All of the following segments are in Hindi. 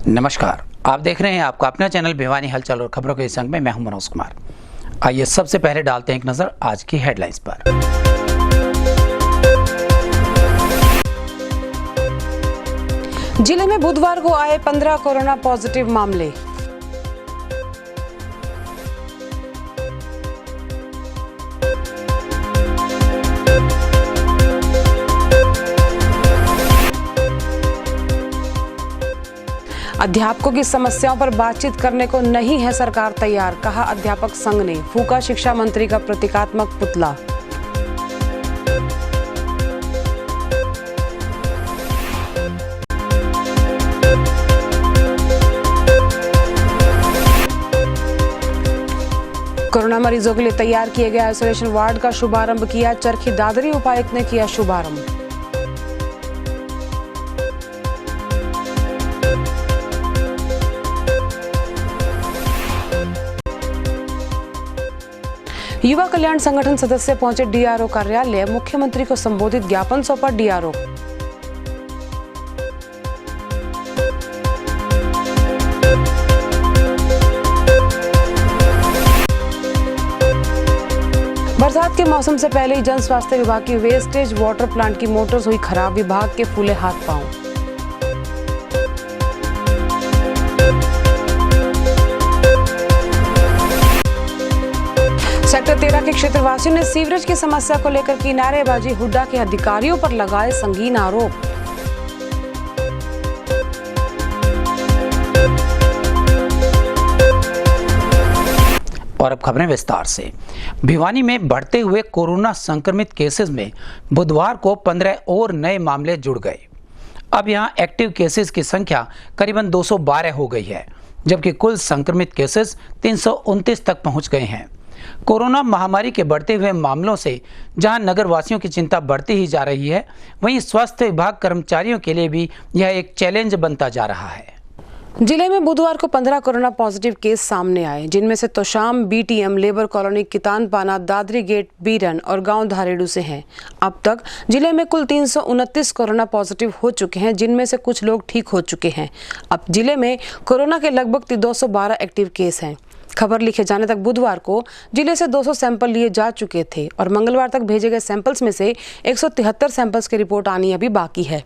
नमस्कार, आप देख रहे हैं आपका अपना चैनल भिवानी हलचल और खबरों के संग में मैं हूं मनोज कुमार। आइए सबसे पहले डालते हैं एक नजर आज की हेडलाइंस पर। जिले में बुधवार को आए 15 कोरोना पॉजिटिव मामले। अध्यापकों की समस्याओं पर बातचीत करने को नहीं है सरकार तैयार, कहा अध्यापक संघ ने। फूका शिक्षा मंत्री का प्रतीकात्मक पुतला। कोरोना मरीजों के लिए तैयार किए गए आइसोलेशन वार्ड का शुभारंभ किया। चरखी दादरी उपायुक्त ने किया शुभारंभ। युवा कल्याण संगठन सदस्य पहुंचे डीआरओ कार्यालय। मुख्यमंत्री को संबोधित ज्ञापन सौंपा डीआरओ। बरसात के मौसम से पहले ही जन स्वास्थ्य विभाग की वेस्टेज वाटर प्लांट की मोटर्स हुई खराब। विभाग के फूले हाथ पांव। सेक्टर 13 के क्षेत्रवासियों ने सीवरेज की समस्या को लेकर की नारेबाजी। हुड्डा के अधिकारियों पर लगाए संगीन आरोप। और अब खबरें विस्तार से। भिवानी में बढ़ते हुए कोरोना संक्रमित केसेस में बुधवार को 15 और नए मामले जुड़ गए। अब यहां एक्टिव केसेस की संख्या करीबन 212 हो गई है, जबकि कुल संक्रमित केसेस 329 तक पहुंच गए हैं। कोरोना महामारी के बढ़ते हुए मामलों से जहां नगरवासियों की चिंता बढ़ती ही जा रही है, वहीं स्वास्थ्य विभाग कर्मचारियों के लिए भी यह एक चैलेंज बनता जा रहा है। जिले में बुधवार को 15 कोरोना पॉजिटिव केस सामने आए, जिनमें से तोशाम, बीटीएम, लेबर कॉलोनी, कितान पाना, दादरी गेट, बीरन और गांव धारेडू से हैं। अब तक जिले में कुल 329 कोरोना पॉजिटिव हो चुके हैं, जिनमें से कुछ लोग ठीक हो चुके हैं। अब जिले में कोरोना के लगभग 212 एक्टिव केस हैं। खबर लिखे जाने तक बुधवार को जिले से 200 सैंपल लिए जा चुके थे और मंगलवार तक भेजे गए सैंपल्स में से 173 सैंपल्स की रिपोर्ट आनी अभी बाकी है।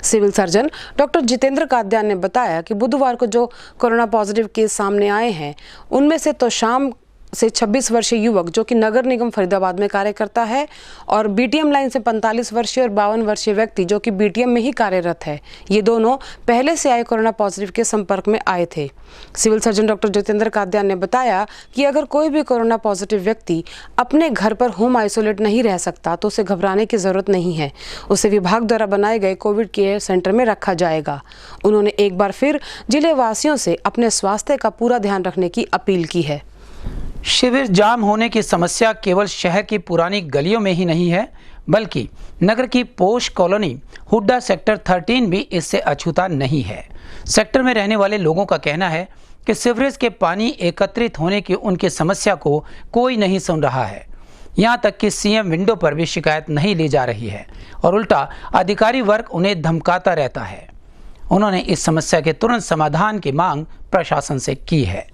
Civil surgeon doctor Jitendra Kadyan ने बताया कि बुधवार को जो कोरोना पॉजिटिव केस सामने आए हैं, उनमें से तोशाम से 26 वर्षीय युवक जो कि नगर निगम फरीदाबाद में कार्य करता है और बीटीएम लाइन से 45 वर्षीय और 52 वर्षीय व्यक्ति जो कि बीटीएम में ही कार्यरत है, ये दोनों पहले से आए कोरोना पॉजिटिव के संपर्क में आए थे। Civil surgeon doctor Jitendra Kadyan ने बताया कि अगर कोई भी कोरोना पॉजिटिव व्यक्ति अपने घर पर होम आइसोलेट नहीं रह सकता तो उसे घबराने की जरूरत नहीं है, उसे विभाग द्वारा बनाए गए कोविड केयर सेंटर में रखा जाएगा। उन्होंने एक बार फिर जिले वासियों से अपने स्वास्थ्य का पूरा ध्यान रखने की अपील की है। शिविर जाम होने की समस्या केवल शहर की पुरानी गलियों में ही नहीं है, बल्कि नगर की पोश कॉलोनी हुड्डा सेक्टर 13 भी इससे अछूता नहीं है। सेक्टर में रहने वाले लोगों का कहना है कि सीवरेज के पानी एकत्रित होने की उनकी समस्या को कोई नहीं सुन रहा है। यहाँ तक कि सीएम विंडो पर भी शिकायत नहीं ली जा रही है और उल्टा अधिकारी वर्ग उन्हें धमकाता रहता है। उन्होंने इस समस्या के तुरंत समाधान की मांग प्रशासन से की है।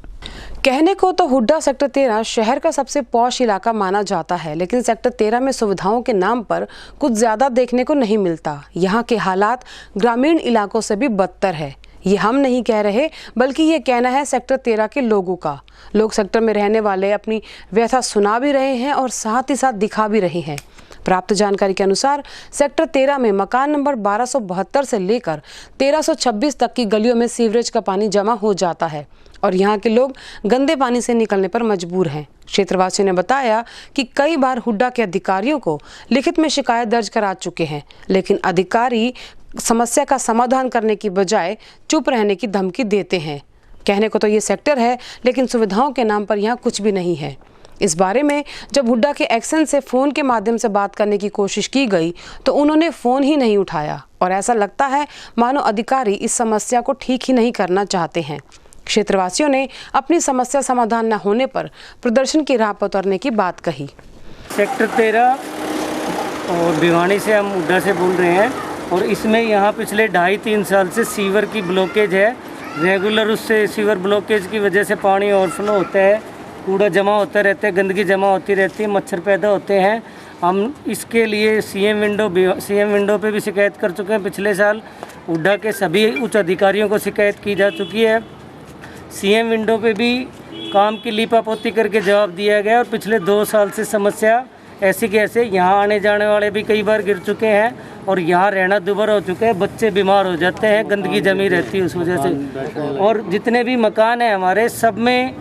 कहने को तो हुड्डा सेक्टर 13 शहर का सबसे पॉश इलाका माना जाता है, लेकिन सेक्टर 13 में सुविधाओं के नाम पर कुछ ज्यादा देखने को नहीं मिलता। यहाँ के हालात ग्रामीण इलाकों से भी बदतर है। ये हम नहीं कह रहे, बल्कि ये कहना है सेक्टर 13 के लोगों का। लोग सेक्टर में रहने वाले अपनी व्यथा सुना भी रहे हैं और साथ ही साथ दिखा भी रहे हैं। प्राप्त जानकारी के अनुसार सेक्टर 13 में मकान नंबर 1272 से लेकर 1326 तक की गलियों में सीवरेज का पानी जमा हो जाता है और यहाँ के लोग गंदे पानी से निकलने पर मजबूर हैं। क्षेत्रवासियों ने बताया कि कई बार हुड्डा के अधिकारियों को लिखित में शिकायत दर्ज करा चुके हैं, लेकिन अधिकारी समस्या का समाधान करने की बजाय चुप रहने की धमकी देते हैं। कहने को तो ये सेक्टर है, लेकिन सुविधाओं के नाम पर यहाँ कुछ भी नहीं है। इस बारे में जब हुड्डा के एक्शन से फोन के माध्यम से बात करने की कोशिश की गई तो उन्होंने फोन ही नहीं उठाया और ऐसा लगता है मानो अधिकारी इस समस्या को ठीक ही नहीं करना चाहते हैं। क्षेत्रवासियों ने अपनी समस्या समाधान न होने पर प्रदर्शन की राह पर उतरने की बात कही। सेक्टर 13 और भिवानी से हम हुड्डा से बोल रहे हैं और इसमें यहाँ पिछले 2.5-3 साल से सीवर की ब्लॉकेज है रेगुलर उससे सीवर ब्लॉकेज की वजह से पानी ओवरफ्लो होता है, कूड़ा जमा होते रहते हैं, गंदगी जमा होती रहती है, मच्छर पैदा होते हैं। हम इसके लिए सीएम विंडो पे भी शिकायत कर चुके हैं। पिछले साल हुड्डा के सभी उच्च अधिकारियों को शिकायत की जा चुकी है। सीएम विंडो पे भी काम की लीपापोती करके जवाब दिया गया और पिछले 2 साल से समस्या ऐसी कि ऐसे यहाँ आने जाने वाले भी कई बार गिर चुके हैं और यहाँ रहना दुबारा हो चुका है। बच्चे बीमार हो जाते हैं, गंदगी जमी रहती है उस वजह से। और जितने भी मकान हैं हमारे, सब में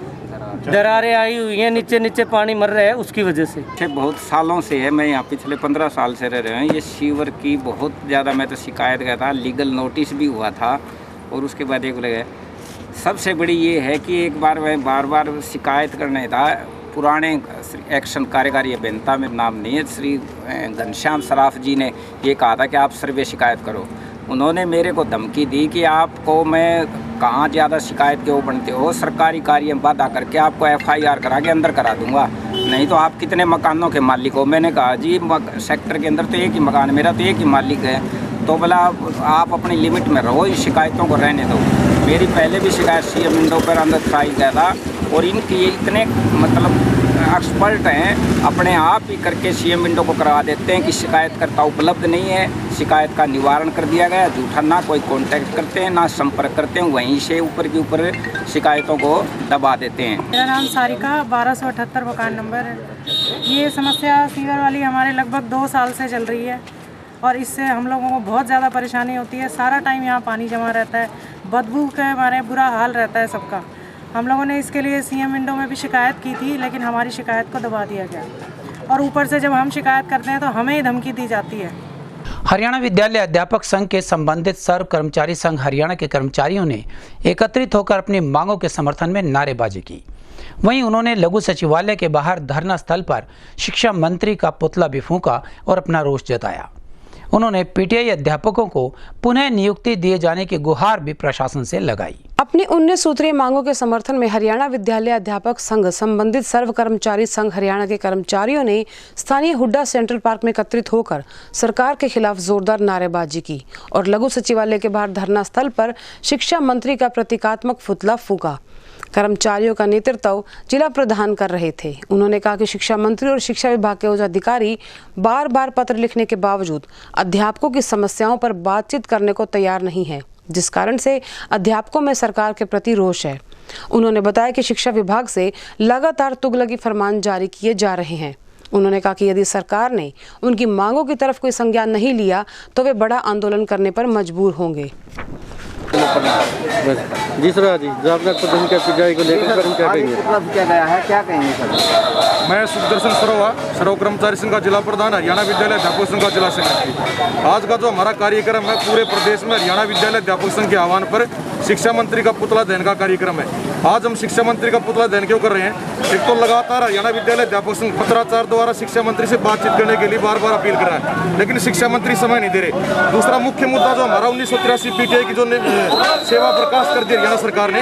दरारें आई हुई हैं, नीचे पानी मर रहा है उसकी वजह से। बहुत सालों से है, मैं यहाँ पिछले 15 साल से रह रहे हैं। ये सीवर की बहुत ज़्यादा, मैं तो शिकायत किया था, लीगल नोटिस भी हुआ था और उसके बाद एक लगे। सबसे बड़ी ये है कि एक बार मैं बार शिकायत करने था, पुराने एक्शन कार्यकारी अभियंता, में नाम नहीं है, श्री घनश्याम सराफ जी ने ये कहा था कि आप सर्वे शिकायत करो। उन्होंने मेरे को धमकी दी कि आपको मैं कहाँ ज़्यादा शिकायत के वो बनते हो, सरकारी कार्य में बाधा करके आपको FIR करा के अंदर करा दूंगा, नहीं तो आप कितने मकानों के मालिक हो। मैंने कहा जी सेक्टर के अंदर तो एक ही मकान, मेरा तो एक ही मालिक है, तो बोला आप अपनी लिमिट में रहो, इस शिकायतों को रहने दो। मेरी पहले भी शिकायत सीएम विंडो पर अंदर ट्राई किया था और इनकी इतने मतलब एक्सपर्ट हैं, अपने आप ही करके सीएम विंडो को करवा देते हैं कि शिकायतकर्ता उपलब्ध नहीं है, शिकायत का निवारण कर दिया गया, झूठा ना कोई कांटेक्ट करते हैं ना संपर्क करते हैं, वहीं से ऊपर के ऊपर शिकायतों को दबा देते हैं। मेरा नाम सारिका, 1278 मकान नंबर है। ये समस्या सीवर वाली हमारे लगभग 2 साल से चल रही है और इससे हम लोगों को बहुत ज़्यादा परेशानी होती है। सारा टाइम यहाँ पानी जमा रहता है, बदबू के हमारे बुरा हाल रहता है सबका। हम लोगों ने इसके लिए सीएम विंडो में भी शिकायत की थी, लेकिन हमारी शिकायत को दबा दिया गया और ऊपर से जब हम शिकायत करते हैं तो हमें ही धमकी दी जाती है। हरियाणा विद्यालय अध्यापक संघ के संबंधित सर्व कर्मचारी संघ हरियाणा के कर्मचारियों ने एकत्रित होकर अपनी मांगों के समर्थन में नारेबाजी की। वहीं उन्होंने लघु सचिवालय के बाहर धरना स्थल पर शिक्षा मंत्री का पुतला भी फूंका और अपना रोष जताया। उन्होंने पीटीआई अध्यापकों को पुनः नियुक्ति दिए जाने की गुहार भी प्रशासन से लगाई। अपनी 19 सूत्रीय मांगों के समर्थन में हरियाणा विद्यालय अध्यापक संघ संबंधित सर्व कर्मचारी संघ हरियाणा के कर्मचारियों ने स्थानीय हुड्डा सेंट्रल पार्क में एकत्रित होकर सरकार के खिलाफ जोरदार नारेबाजी की और लघु सचिवालय के बाहर धरना स्थल पर शिक्षा मंत्री का प्रतीकात्मक पुतला फूंका। कर्मचारियों का नेतृत्व जिला प्रधान कर रहे थे। उन्होंने कहा कि शिक्षा मंत्री और शिक्षा विभाग के उच्च अधिकारी बार पत्र लिखने के बावजूद अध्यापकों की समस्याओं पर बातचीत करने को तैयार नहीं है, जिस कारण से अध्यापकों में सरकार के प्रति रोष है। उन्होंने बताया कि शिक्षा विभाग से लगातार तुगलकी फरमान जारी किए जा रहे हैं। उन्होंने कहा कि यदि सरकार ने उनकी मांगों की तरफ कोई संज्ञान नहीं लिया तो वे बड़ा आंदोलन करने पर मजबूर होंगे। जी सर, आपका प्रदर्शन क्या पिटाई को लेकर क्या कहेंगे? क्या गया है, क्या कहेंगे सर? मैं सुदर्शन सरोवा सर्व कर्मचारी संघ का जिला प्रधान, हरियाणा विद्यालय अध्यापक संघ का जिला सेक्रेटरी। आज का जो हमारा कार्यक्रम है, पूरे प्रदेश में हरियाणा विद्यालय अध्यापक संघ के आह्वान पर शिक्षा मंत्री का पुतला दहन का कार्यक्रम है। आज हम शिक्षा मंत्री का पुतला दहन क्यों कर रहे हैं? एक तो लगातार हरियाणा विद्यालय अध्यापक संघ पत्राचार द्वारा शिक्षा मंत्री से बातचीत करने के लिए बार अपील कर रहा है, लेकिन शिक्षा मंत्री समय नहीं दे रहे। दूसरा मुख्य मुद्दा जो हमारा 1983 पीटीआई की जो सेवा प्रकाश कर दी हरियाणा सरकार ने,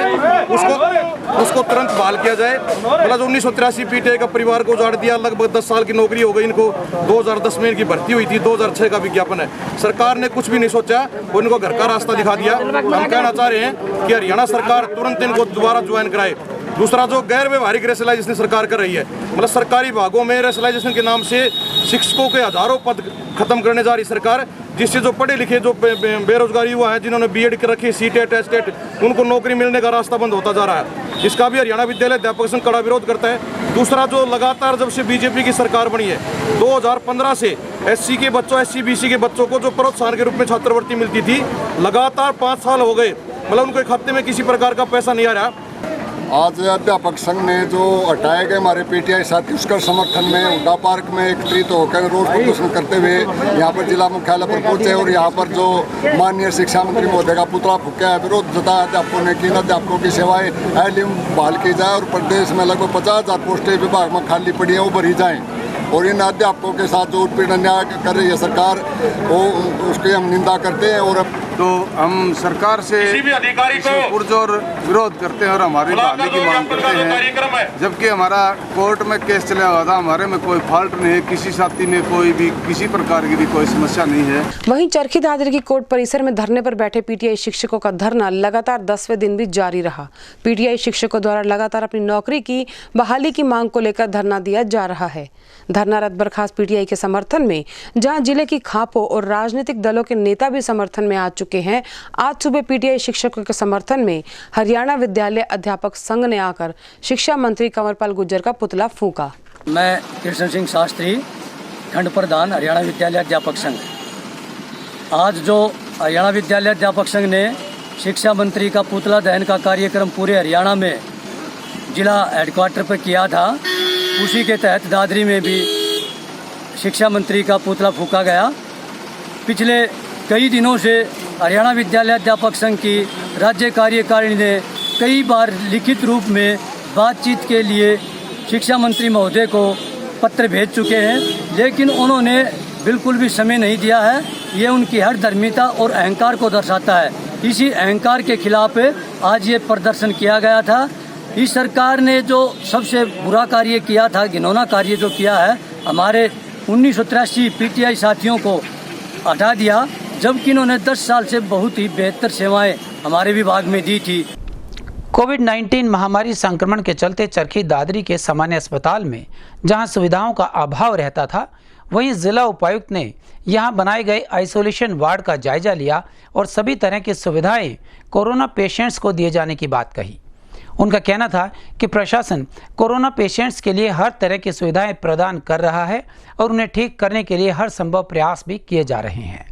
उसको तुरंत बहाल किया जाए। मतलब जो 1983 पीटीआई का परिवार को उजाड़ दिया, लगभग 10 साल की नौकरी हो गई इनको। 2010 में इनकी भर्ती हुई थी, 2006 का विज्ञापन है। सरकार ने कुछ भी नहीं सोचा, इनको घर का रास्ता दिखा दिया। हम कहना चाह रहे हैं कि हरियाणा सरकार तुरंत इनको दोबारा ज्वाइन कराए। दूसरा जो गैर व्यवहारिक रेशलाइजेशन सरकार कर रही है, मतलब सरकारी विभागों में रेशलाइजेशन के नाम से शिक्षकों के हजारों पद खत्म करने जा रही सरकार, जिससे जो पढ़े लिखे जो बेरोजगार युवा हैं, जिन्होंने बीएड कर रखी, सीटेट एस्टेट, उनको नौकरी मिलने का रास्ता बंद होता जा रहा है। इसका भी हरियाणा विद्यालय अध्यापक संघ कड़ा विरोध करता है। दूसरा जो लगातार जब से बीजेपी की सरकार बनी है, 2015 से एससी के बच्चों, एससी बीसी के बच्चों को जो प्रोत्साहन के रूप में छात्रवृत्ति मिलती थी, लगातार 5 साल हो गए, मतलब उनको एक हफ्ते में किसी प्रकार का पैसा नहीं आ रहा। आज अध्यापक संघ ने जो हटाए गए हमारे पीटीआई साथी, उसका समर्थन में हुड्डा पार्क में एकत्रित होकर रोड प्रदर्शन करते हुए यहाँ पर जिला मुख्यालय पर पहुंचे और यहाँ पर जो माननीय शिक्षा मंत्री महोदय का पुतला फूंका, विरोध जताया अध्यापकों ने कि अध्यापकों की सेवाएं बहाल की जाए और प्रदेश में लगभग 50,000 पोस्टें विभाग में खाली पड़ी हैं, वो भरी जाएँ। और इन अध्यापकों के साथ जो उत्पीड़न न्याय कर रही है सरकार, वो उसकी हम निंदा करते हैं और तो हम सरकार से पुरजोर विरोध करते हैं और हमारी बहाली की मांग करते हैं। जबकि हमारा कोर्ट में केस चला हुआ था, हमारे में कोई फॉल्ट नहीं है, किसी साथी में कोई भी किसी प्रकार की भी कोई समस्या नहीं है। वहीं चरखी दादरी की कोर्ट परिसर में धरने पर बैठे पीटीआई शिक्षकों का धरना लगातार 10वें दिन भी जारी रहा। पीटीआई शिक्षकों द्वारा लगातार अपनी नौकरी की बहाली की मांग को लेकर धरना दिया जा रहा है। धरनारत बर्खास्त पीटीआई के समर्थन में जहां जिले की खापों और राजनीतिक दलों के नेता भी समर्थन में आ चुके हैं, आज सुबह पीटीआई शिक्षकों के समर्थन में हरियाणा विद्यालय अध्यापक संघ ने आकर शिक्षा मंत्री कंवरपाल गुर्जर का पुतला फूंका। मैं कृष्ण सिंह शास्त्री, खंड प्रधान हरियाणा विद्यालय अध्यापक संघ। आज जो हरियाणा विद्यालय अध्यापक संघ ने शिक्षा मंत्री का पुतला दहन का कार्यक्रम पूरे हरियाणा में जिला हेडक्वार्टर पर किया था, उसी के तहत दादरी में भी शिक्षा मंत्री का पुतला फूंका गया। पिछले कई दिनों से हरियाणा विद्यालय अध्यापक संघ की राज्य कार्यकारिणी ने कई बार लिखित रूप में बातचीत के लिए शिक्षा मंत्री महोदय को पत्र भेज चुके हैं, लेकिन उन्होंने बिल्कुल भी समय नहीं दिया है। ये उनकी हठधर्मिता और अहंकार को दर्शाता है। इसी अहंकार के खिलाफ आज ये प्रदर्शन किया गया था। इस सरकार ने जो सबसे बुरा कार्य किया था, घिनौना कार्य जो किया है, हमारे 1983 पीटीआई साथियों को हटा दिया, जबकि इन्होंने 10 साल से बहुत ही बेहतर सेवाएं हमारे विभाग में दी थी। कोविड-19 महामारी संक्रमण के चलते चरखी दादरी के सामान्य अस्पताल में जहां सुविधाओं का अभाव रहता था, वहीं जिला उपायुक्त ने यहां बनाए गए आइसोलेशन वार्ड का जायजा लिया और सभी तरह की सुविधाएं कोरोना पेशेंट्स को दिए जाने की बात कही। उनका कहना था कि प्रशासन कोरोना पेशेंट्स के लिए हर तरह की सुविधाएं प्रदान कर रहा है और उन्हें ठीक करने के लिए हर संभव प्रयास भी किए जा रहे हैं।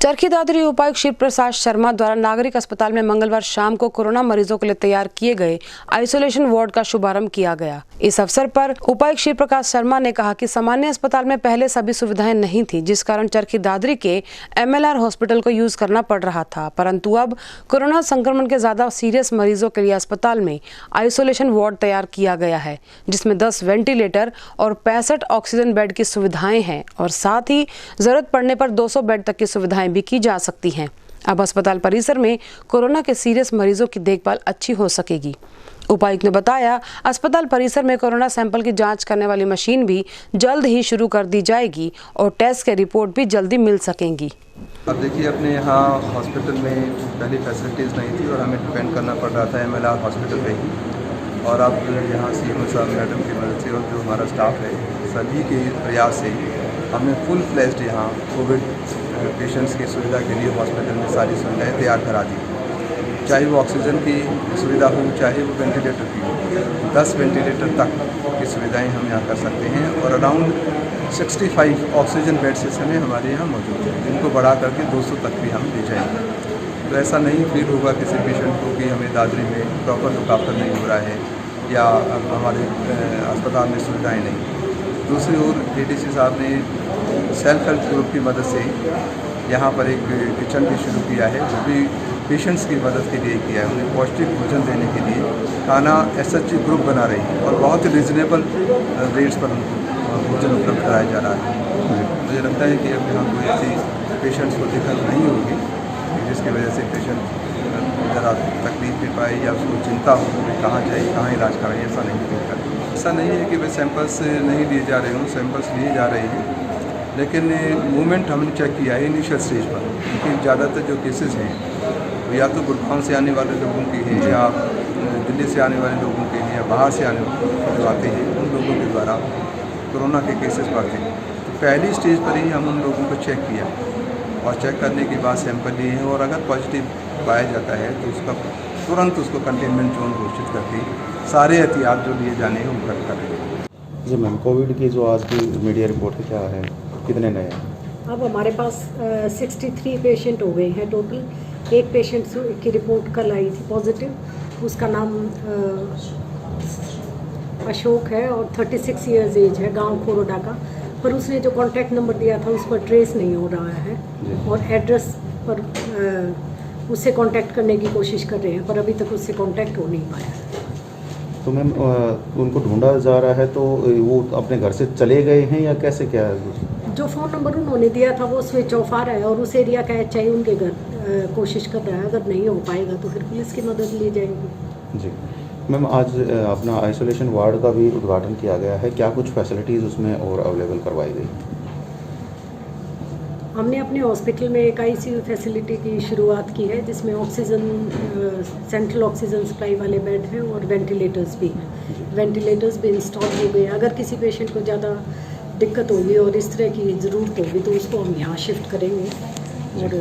चरखी दादरी उपायुक्त शिव प्रसाद शर्मा द्वारा नागरिक अस्पताल में मंगलवार शाम को कोरोना मरीजों के लिए तैयार किए गए आइसोलेशन वार्ड का शुभारंभ किया गया। इस अवसर पर उपायुक्त शिव प्रसाद शर्मा ने कहा कि सामान्य अस्पताल में पहले सभी सुविधाएं नहीं थी, जिस कारण चरखी दादरी के MLR हॉस्पिटल को यूज करना पड़ रहा था, परंतु अब कोरोना संक्रमण के ज्यादा सीरियस मरीजों के लिए अस्पताल में आइसोलेशन वार्ड तैयार किया गया है, जिसमें 10 वेंटिलेटर और 65 ऑक्सीजन बेड की सुविधाएं हैं और साथ ही जरूरत पड़ने पर 200 बेड तक की सुविधाएं भी की जा सकती हैं। अब अस्पताल परिसर में कोरोना के सीरियस मरीजों की देखभाल अच्छी हो सकेगी। उपायुक्त ने बताया, अस्पताल परिसर में कोरोना सैंपल की जांच करने वाली मशीन भी जल्द ही शुरू कर दी जाएगी और टेस्ट के रिपोर्ट भी जल्दी मिल सकेंगी। अब देखिए, अपने यहाँ हॉस्पिटल में पहले फैसिलिटीज़ नहीं थी और हमें डिपेंड करना पड़ रहा था MLR हॉस्पिटल पे ही, और अब यहाँ CMO साहब मैडम की मदद से और जो हमारा स्टाफ है, सभी के प्रयास से हमने फुल फ्लेज्ड यहाँ कोविड पेशेंट्स की सुविधा के लिए हॉस्पिटल में सारी सुविधाएं तैयार करा दी, चाहे वो ऑक्सीजन की सुविधा हो, चाहे वो वेंटिलेटर की हो। 10 वेंटिलेटर तक की सुविधाएं हम यहाँ कर सकते हैं और अराउंड 65 ऑक्सीजन बेड्स इस समय हमारे यहाँ मौजूद हैं, जिनको बढ़ा करके 200 तक भी हम ले जाएंगे। तो ऐसा नहीं फील होगा किसी पेशेंट को कि हमें दादरी में प्रॉपर लुक आफ्टर नहीं हो रहा है या हमारे अस्पताल में सुविधाएँ नहीं। दूसरी ओर ADC साहब ने सेल्फ हेल्प ग्रुप की मदद से यहाँ पर एक किचन भी शुरू किया है, जो भी पेशेंट्स की मदद के लिए किया है। उन्हें पौष्टिक भोजन देने के लिए खाना SHG ग्रुप बना रही है और बहुत ही रिजनेबल रेट्स पर उनको भोजन उपलब्ध कराया जा रहा है। मुझे लगता है कि अब यहाँ कोई ऐसी पेशेंट्स को दिक्कत नहीं होगी जिसकी वजह से पेशेंट ज़रा तकलीफ में पाए या उसको चिंता हो कि कहाँ जाए, कहाँ इलाज कराए, ऐसा नहीं होगा। ऐसा नहीं है कि वे सैंपल्स नहीं लिए जा रहे हों, सैंपल्स लिए जा रहे हैं, लेकिन मूवमेंट हमने चेक किया है इनिशियल स्टेज पर, क्योंकि ज़्यादातर जो केसेस हैं तो या तो गुड़गांव से आने वाले लोगों के हैं या दिल्ली से आने वाले लोगों के हैं या बाहर से आने जो आते हैं उन लोगों के द्वारा कोरोना के केसेस बढ़ते हैं। तो पहली स्टेज पर ही हम उन लोगों को चेक किया और चेक करने के बाद सैंपल लिए हैं और अगर पॉजिटिव पाया जाता है तो उसका तुरंत उसको कंटेनमेंट जोन घोषित करके सारे एहतियात जो लिए जाने हैं उनका कर रहे हैं। जी मैम, कोविड की जो आज की मीडिया रिपोर्ट क्या है, कितने नए हैं? अब हमारे पास 63 पेशेंट हो गए हैं टोटल। एक पेशेंट की रिपोर्ट कल आई थी पॉजिटिव, उसका नाम अशोक है और 36 इयर्स एज है, गांव खोरोडा का, पर उसने जो कॉन्टैक्ट नंबर दिया था उस पर ट्रेस नहीं हो रहा है और एड्रेस पर उससे कांटेक्ट करने की कोशिश कर रहे हैं, पर अभी तक उससे कांटेक्ट हो नहीं पाया। तो मैम उनको ढूंढा जा रहा है, तो वो अपने घर से चले गए हैं या कैसे क्या है? जो फ़ोन नंबर उन्होंने दिया था वो स्विच ऑफ आ रहा है और उस एरिया का चाहिए उनके घर कोशिश कर रहा है। अगर नहीं हो पाएगा तो फिर पुलिस की मदद ली जाएगी। जी मैम, आज अपना आइसोलेशन वार्ड का भी उद्घाटन किया गया है, क्या कुछ फैसिलिटीज़ उसमें और अवेलेबल करवाई गई? हमने अपने हॉस्पिटल में एक आईसीयू फैसिलिटी की शुरुआत की है जिसमें ऑक्सीजन सेंट्रल ऑक्सीजन सप्लाई वाले बेड हैं और वेंटिलेटर्स भी हैं। वेंटिलेटर्स भी इंस्टॉल हो गए। अगर किसी पेशेंट को ज़्यादा दिक्कत होगी और इस तरह की ज़रूरत होगी तो उसको हम यहाँ शिफ्ट करेंगे और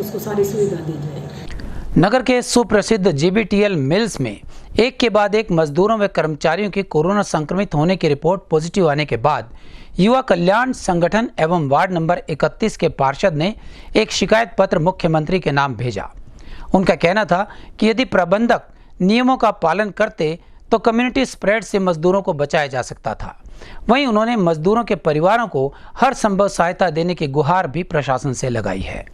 उसको सारी सुविधा दी जाएगी। नगर के सुप्रसिद्ध जीबीटीएल मिल्स में एक के बाद एक मजदूरों व कर्मचारियों के कोरोना संक्रमित होने की रिपोर्ट पॉजिटिव आने के बाद युवा कल्याण संगठन एवं वार्ड नंबर 31 के पार्षद ने एक शिकायत पत्र मुख्यमंत्री के नाम भेजा। उनका कहना था कि यदि प्रबंधक नियमों का पालन करते तो कम्युनिटी स्प्रेड से मजदूरों को बचाया जा सकता था। वहीं उन्होंने मजदूरों के परिवारों को हर संभव सहायता देने की गुहार भी प्रशासन से लगाई है।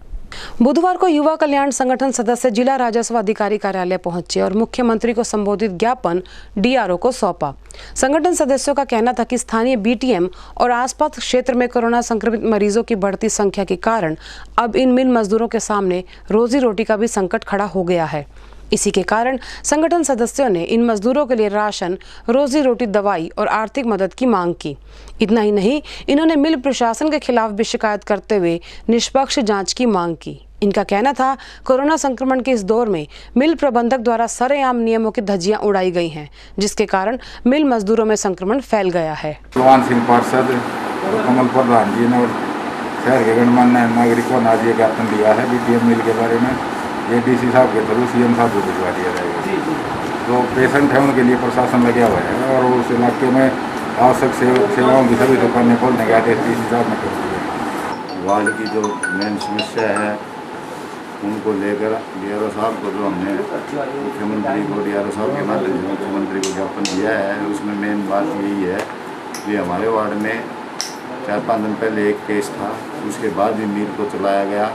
बुधवार को युवा कल्याण संगठन सदस्य जिला राजस्व अधिकारी कार्यालय पहुंचे और मुख्यमंत्री को संबोधित ज्ञापन डीआरओ को सौंपा। संगठन सदस्यों का कहना था कि स्थानीय बीटीएम और आसपास क्षेत्र में कोरोना संक्रमित मरीजों की बढ़ती संख्या के कारण अब इन मिल मजदूरों के सामने रोजी रोटी का भी संकट खड़ा हो गया है। इसी के कारण संगठन सदस्यों ने इन मजदूरों के लिए राशन, रोजी रोटी, दवाई और आर्थिक मदद की मांग की। इतना ही नहीं, इन्होंने मिल प्रशासन के खिलाफ भी शिकायत करते हुए निष्पक्ष जांच की मांग की। इनका कहना था कोरोना संक्रमण के इस दौर में मिल प्रबंधक द्वारा सरेआम नियमों की धज्जियां उड़ाई गई हैं, जिसके कारण मिल मजदूरों में संक्रमण फैल गया है। भगवान सिंह पार्षद कमल प्रधान जी ने शहर के गणमान्य नागरिकों ने आज ये ज्ञापन दिया है बीटीएम मिल के बारे में। ये डीसी साहब के थ्रू सीएम साहब को भिजवा दिया जाएगा। जो पेशेंट है उनके लिए प्रशासन लगा हुआ है और उस इलाके में आवश्यक सेवाओं की सभी दुकानें खोलने के आदेश डीसी साहब ने कर दिए। वार्ड की जो मेन समस्या है उनको लेकर डीआरओ साहब को जो हमने मुख्यमंत्री को डीआरओ साहब के माध्यम से मुख्यमंत्री को ज्ञापन दिया है, उसमें मेन बात यही है कि हमारे वार्ड में 4-5 दिन पहले एक केस था, उसके बाद भी मिल को चलाया गया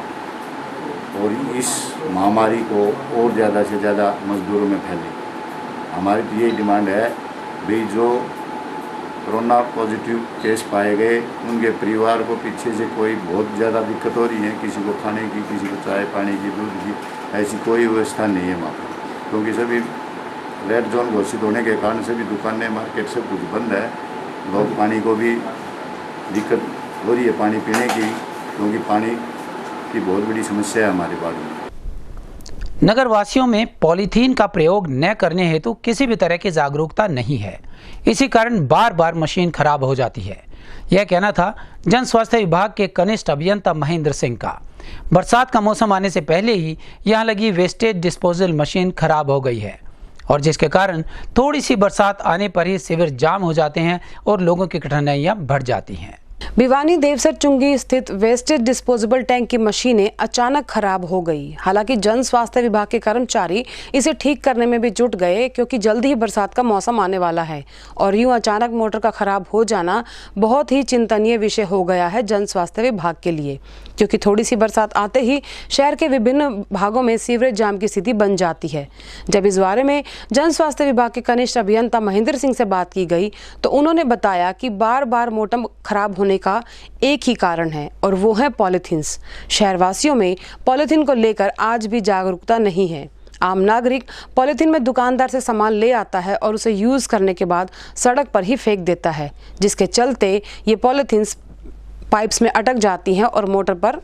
और इस महामारी को और ज़्यादा से ज़्यादा मजदूरों में फैली। हमारी तो यही डिमांड है भाई जो कोरोना पॉजिटिव केस पाए गए उनके परिवार को पीछे से कोई बहुत ज़्यादा दिक्कत हो रही है, किसी को खाने की, किसी को चाय पानी की, दूध की, ऐसी कोई व्यवस्था नहीं है वहाँ पर, क्योंकि सभी रेड जोन घोषित होने के कारण सभी दुकानें, मार्केट सब कुछ बंद है। लोग पानी को भी दिक्कत हो रही है पानी पीने की, क्योंकि पानी की बहुत बड़ी समस्या है हमारे वार्ड में। नगर वासियों में पॉलीथीन का प्रयोग न करने हेतु किसी भी तरह की जागरूकता नहीं है। इसी कारण बार बार मशीन खराब हो जाती है। यह कहना था जन स्वास्थ्य विभाग के कनिष्ठ अभियंता महेंद्र सिंह का। बरसात का मौसम आने से पहले ही यहां लगी वेस्टेज डिस्पोजल मशीन खराब हो गई है और जिसके कारण थोड़ी सी बरसात आने पर ही सीवर जाम हो जाते हैं और लोगों की कठिनाइयां बढ़ जाती हैं। भिवानी देवसर चुंगी स्थित वेस्टेज डिस्पोजेबल टैंक की मशीनें अचानक खराब हो गई। हालांकि जन स्वास्थ्य विभाग के कर्मचारी इसे ठीक करने में भी जुट गए, क्योंकि जल्द ही बरसात का मौसम आने वाला है और यूं अचानक मोटर का खराब हो जाना बहुत ही चिंतनीय विषय हो गया है जन स्वास्थ्य विभाग के लिए, क्योंकि थोड़ी सी बरसात आते ही शहर के विभिन्न भागों में सीवरेज जाम की स्थिति बन जाती है। जब इस बारे में जन स्वास्थ्य विभाग के कनिष्ठ अभियंता महेंद्र सिंह से बात की गई तो उन्होंने बताया कि बार बार मोटर खराब होने का एक ही कारण है और वो है पॉलीथीन्स। शहरवासियों में पॉलीथीन को लेकर आज भी जागरूकता नहीं है। आम नागरिक पॉलीथीन में दुकानदार से सामान ले आता है और उसे यूज करने के बाद सड़क पर ही फेंक देता है, जिसके चलते ये पॉलीथीन्स पाइप्स में अटक जाती हैं और मोटर पर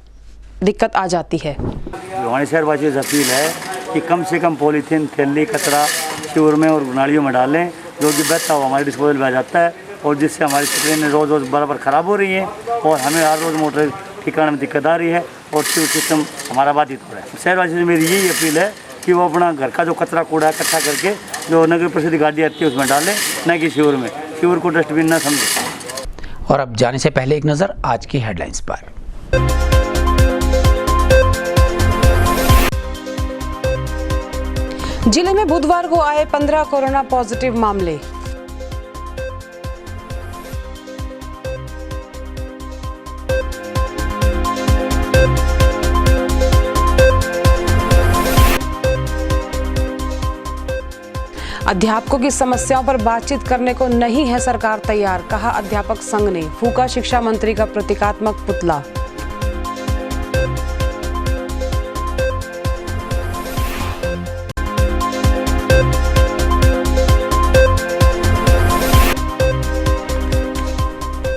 दिक्कत आ जाती है। हमारे शहरवासियों से अपील है कि कम से कम पॉलीथीन, थैली, कचरा सीवर में और नालियों में डालें, जो कि बहता हुआ हमारे डिस्पोजल में आ जाता है और जिससे हमारी ट्रेनें रोज़ रोज़ बराबर ख़राब हो रही हैं और हमें हर रोज़ मोटर ठिकाने में दिक्कत आ रही है और सीवर सिस्टम हमारा बाधित हो रहा है। शहरवासियों से मेरी यही अपील है कि वो अपना घर का जो कचरा कूड़ा इकट्ठा करके जो नगर परिषद गाड़ी आती है उसमें डालें, न कि सीवर में। सीवर को डस्टबिन न समझें। और अब जाने से पहले एक नज़र आज की हेडलाइंस पर। जिले में बुधवार को आए 15 कोरोना पॉजिटिव मामले। अध्यापकों की समस्याओं पर बातचीत करने को नहीं है सरकार तैयार, कहा अध्यापक संघ ने। फूका शिक्षा मंत्री का प्रतीकात्मक पुतला।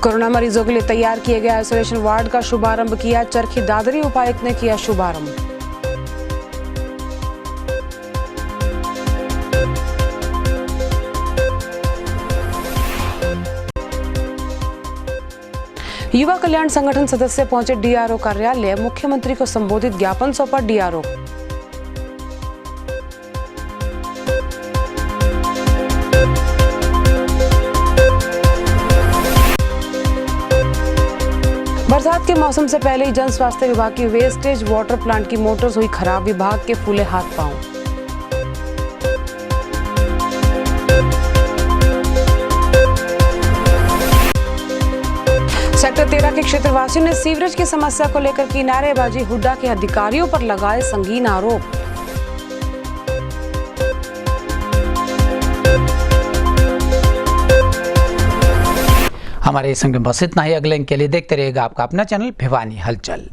कोरोना मरीजों के लिए तैयार किए गए आइसोलेशन वार्ड का शुभारंभ किया। चरखी दादरी उपायुक्त ने किया शुभारंभ। युवा कल्याण संगठन सदस्य पहुंचे डीआरओ कार्यालय। मुख्यमंत्री को संबोधित ज्ञापन सौंपा डीआरओ। बरसात के मौसम से पहले ही जन स्वास्थ्य विभाग की वेस्टेज वाटर प्लांट की मोटर्स हुई खराब। विभाग के फूले हाथ पांव। सेक्टर 13 के क्षेत्रवासियों ने सीवरेज की समस्या को लेकर की नारेबाजी। हुड्डा के अधिकारियों पर लगाए संगीन आरोप। हमारे इस अंक में बस इतना ही। अगले अंक के लिए देखते रहिएगा आपका अपना चैनल भिवानी हलचल।